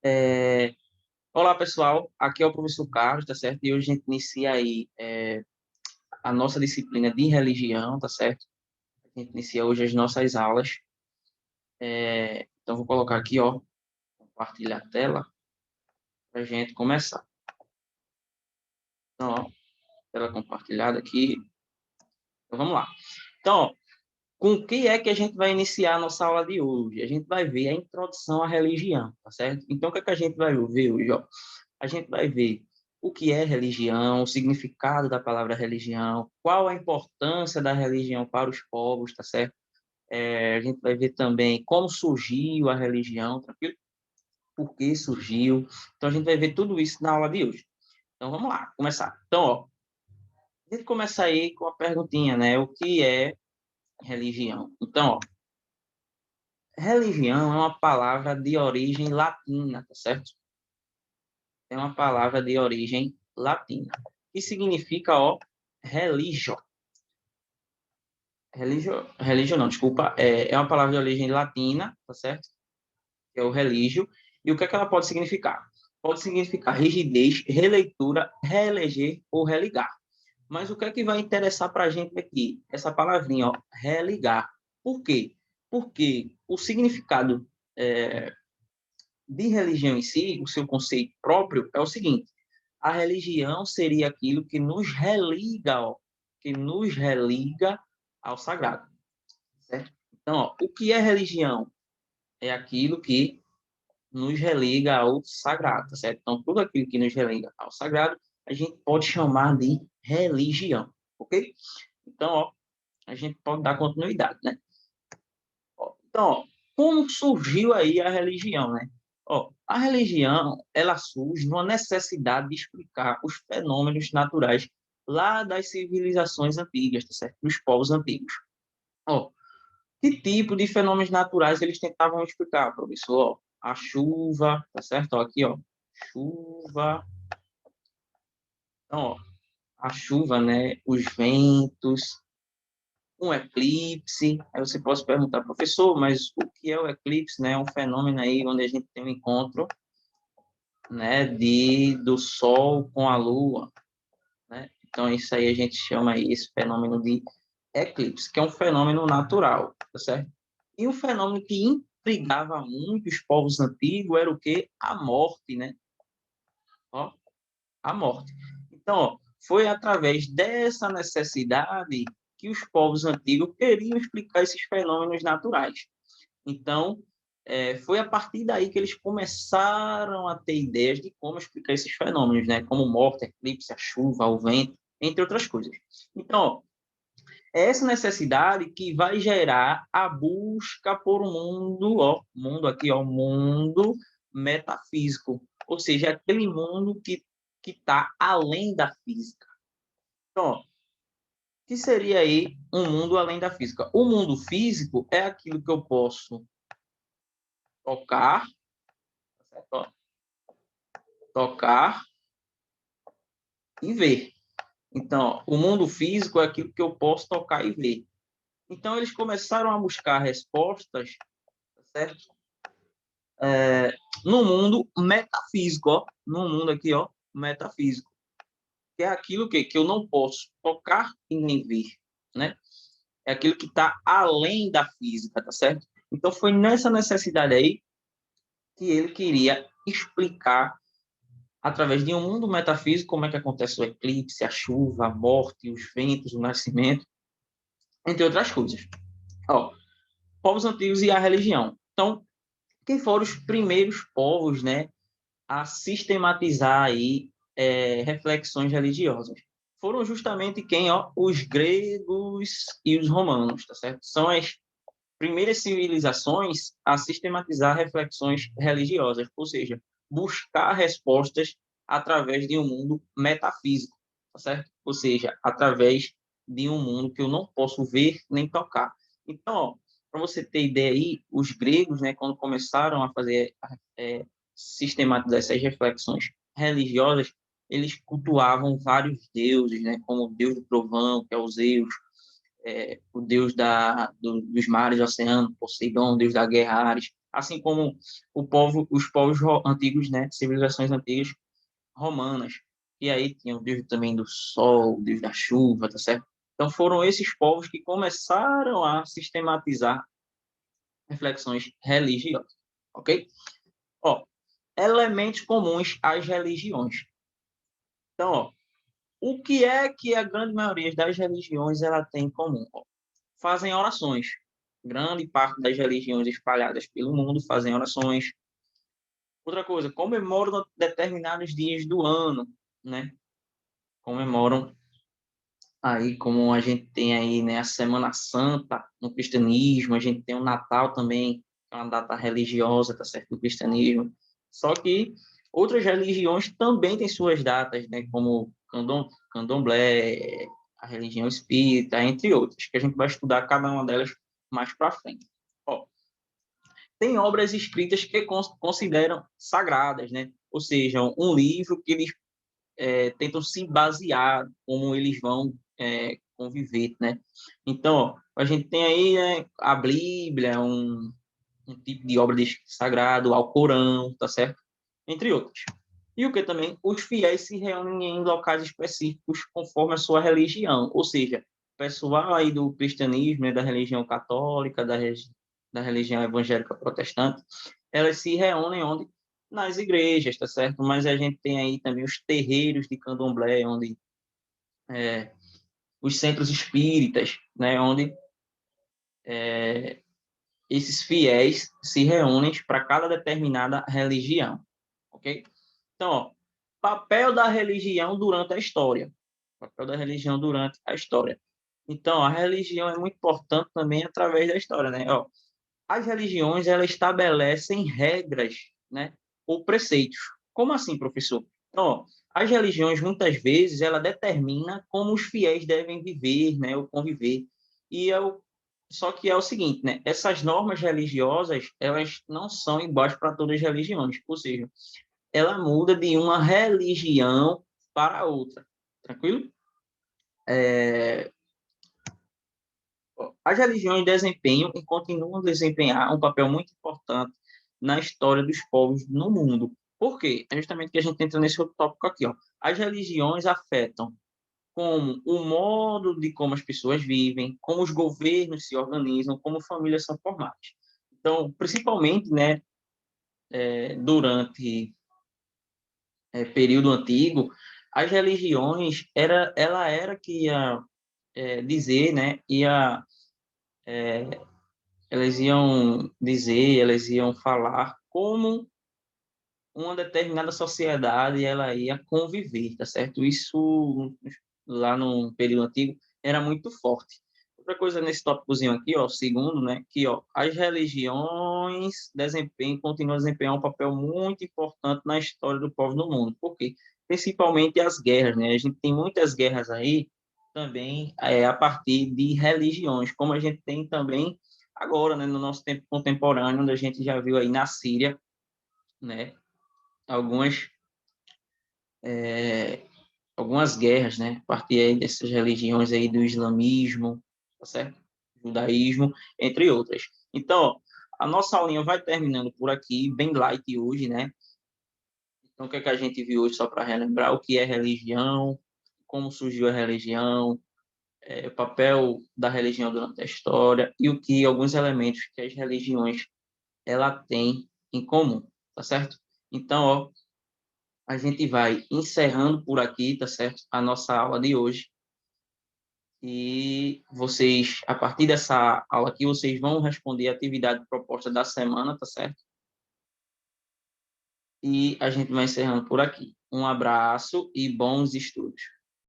É, Olá, pessoal. Aqui é o professor Carlos, tá certo? E hoje a gente inicia aí a nossa disciplina de religião, tá certo? A gente inicia hoje as nossas aulas. Então, vou colocar aqui, ó, compartilhar a tela para a gente começar. Então, ó, tela compartilhada aqui. Então, vamos lá. Então, ó, com o que é que a gente vai iniciar a nossa aula de hoje? A gente vai ver a introdução à religião, tá certo? Então, o que é que a gente vai ver hoje, ó? A gente vai ver o que é religião, o significado da palavra religião, qual a importância da religião para os povos, tá certo? A gente vai ver também como surgiu a religião, tranquilo? Por que surgiu. Então, a gente vai ver tudo isso na aula de hoje. Então, vamos lá, começar. Então, ó, a gente começa aí com a perguntinha, né? O que é religião? Então, ó, religião é uma palavra de origem latina, tá certo? É uma palavra de origem latina, que significa, ó, religio. Religio não, desculpa, é uma palavra de origem latina, tá certo? Que é o religio. E o que é que ela pode significar? Pode significar rigidez, releitura, reeleger ou religar. Mas o que é que vai interessar para a gente aqui? Essa palavrinha, ó, religar. Por quê? Porque o significado de religião em si, o seu conceito próprio, é o seguinte: a religião seria aquilo que nos religa, ó, que nos religa ao sagrado, certo? Então, ó, o que é religião? É aquilo que nos religa ao sagrado, tá certo? Então, tudo aquilo que nos religa ao sagrado, a gente pode chamar de religião, ok? Então, ó, a gente pode dar continuidade, né? Então, ó, como surgiu aí a religião, né? Ó, a religião, ela surge numa necessidade de explicar os fenômenos naturais lá das civilizações antigas, tá certo? Dos povos antigos. Ó, que tipo de fenômenos naturais eles tentavam explicar, professor? Ó, a chuva, tá certo? Ó, aqui, ó, chuva. Então, ó, a chuva, né? Os ventos, um eclipse. Aí você pode perguntar, professor, mas o que é o eclipse, né? É um fenômeno aí onde a gente tem um encontro, né, do Sol com a Lua, né? Então isso aí a gente chama aí esse fenômeno de eclipse, que é um fenômeno natural, tá certo? E um fenômeno que intrigava muito os povos antigos era o quê? A morte, né? Ó, a morte. Então, ó, foi através dessa necessidade que os povos antigos queriam explicar esses fenômenos naturais. Então, foi a partir daí que eles começaram a ter ideias de como explicar esses fenômenos, né? Como morte, eclipse, a chuva, o vento, entre outras coisas. Então, ó, é essa necessidade que vai gerar a busca por um mundo, ó, mundo aqui, ó, mundo metafísico, ou seja, aquele mundo que está além da física. Então, ó, o que seria aí um mundo além da física? O mundo físico é aquilo que eu posso tocar, certo? Ó, tocar e ver. Então, ó, o mundo físico é aquilo que eu posso tocar e ver. Então, eles começaram a buscar respostas, certo? No mundo metafísico, ó, no mundo aqui, ó, metafísico, que é aquilo que eu não posso tocar e nem ver, né? É aquilo que está além da física, tá certo? Então, foi nessa necessidade aí que ele queria explicar, através de um mundo metafísico, como é que acontece o eclipse, a chuva, a morte, os ventos, o nascimento, entre outras coisas. Ó, povos antigos e a religião. Então, quem foram os primeiros povos, né, a sistematizar aí reflexões religiosas? Foram justamente quem, ó, os gregos e os romanos, tá certo? São as primeiras civilizações a sistematizar reflexões religiosas, ou seja, buscar respostas através de um mundo metafísico, tá certo? Ou seja, através de um mundo que eu não posso ver nem tocar. Então, para você ter ideia aí, os gregos, né, quando começaram a fazer sistematizar essas reflexões religiosas, eles cultuavam vários deuses, né, como o deus do trovão, que é o Zeus, o deus dos mares e oceanos, Poseidon, deus da guerra, Ares. assim como os povos antigos, né, civilizações antigas romanas, e aí tinha o deus também do sol, o deus da chuva, tá certo? Então foram esses povos que começaram a sistematizar reflexões religiosas, ok? Ó, elementos comuns às religiões. Então, ó, o que é que a grande maioria das religiões ela tem em comum? Ó, fazem orações. Grande parte das religiões espalhadas pelo mundo fazem orações. Outra coisa, comemoram determinados dias do ano, né? Comemoram aí, como a gente tem aí, né, a Semana Santa no cristianismo, a gente tem o Natal também, que é uma data religiosa, tá certo, do cristianismo. Só que outras religiões também têm suas datas, né, como Candomblé, a religião espírita, entre outras, que a gente vai estudar cada uma delas mais para frente. Ó, tem obras escritas que consideram sagradas, né? Ou seja, um livro que eles tentam se basear como eles vão conviver, né? Então, ó, a gente tem aí, né, a Bíblia, um tipo de obra de sagrado, o Alcorão, tá certo? Entre outros. E o que também? Os fiéis se reúnem em locais específicos conforme a sua religião, ou seja, pessoal aí do cristianismo, né, da religião católica, da religião evangélica protestante, elas se reúnem onde? Nas igrejas, tá certo? Mas a gente tem aí também os terreiros de candomblé, onde os centros espíritas, né, onde esses fiéis se reúnem para cada determinada religião, ok? Então, ó, papel da religião durante a história. Papel da religião durante a história. Então, a religião é muito importante também através da história, né? Ó, as religiões, elas estabelecem regras, né, ou preceitos. Como assim, professor? Então, ó, as religiões, muitas vezes, ela determina como os fiéis devem viver, né, ou conviver. E só que é o seguinte, né, essas normas religiosas, elas não são iguais para todas as religiões. Ou seja, ela muda de uma religião para outra. Tranquilo? É, as religiões desempenham e continuam a desempenhar um papel muito importante na história dos povos no mundo. Por quê? É justamente que a gente entra nesse outro tópico aqui. Ó. As religiões afetam como o modo de como as pessoas vivem, como os governos se organizam, como famílias são formadas. Então, principalmente, né, durante período antigo, as religiões ela era que ia dizer, né, elas iam dizer, elas iam falar como uma determinada sociedade ela ia conviver, tá certo? Isso lá no período antigo era muito forte. Outra coisa nesse tópicozinho aqui, ó, segundo, né, que ó, as religiões continuam a desempenhar um papel muito importante na história do povo no mundo. Por quê? Principalmente as guerras, né? A gente tem muitas guerras aí também a partir de religiões, como a gente tem também agora, né, no nosso tempo contemporâneo, onde a gente já viu aí na Síria, né, algumas algumas guerras, né, a partir aí dessas religiões aí do islamismo, tá certo? Judaísmo, entre outras. Então, ó, a nossa aulinha vai terminando por aqui, bem light hoje, né? Então, o que é que a gente viu hoje, só para relembrar, o que é religião, como surgiu a religião, o papel da religião durante a história e o que alguns elementos que as religiões ela tem em comum, tá certo? Então, ó, a gente vai encerrando por aqui, tá certo? A nossa aula de hoje. E vocês, a partir dessa aula aqui, vocês vão responder a atividade proposta da semana, tá certo? E a gente vai encerrando por aqui. Um abraço e bons estudos.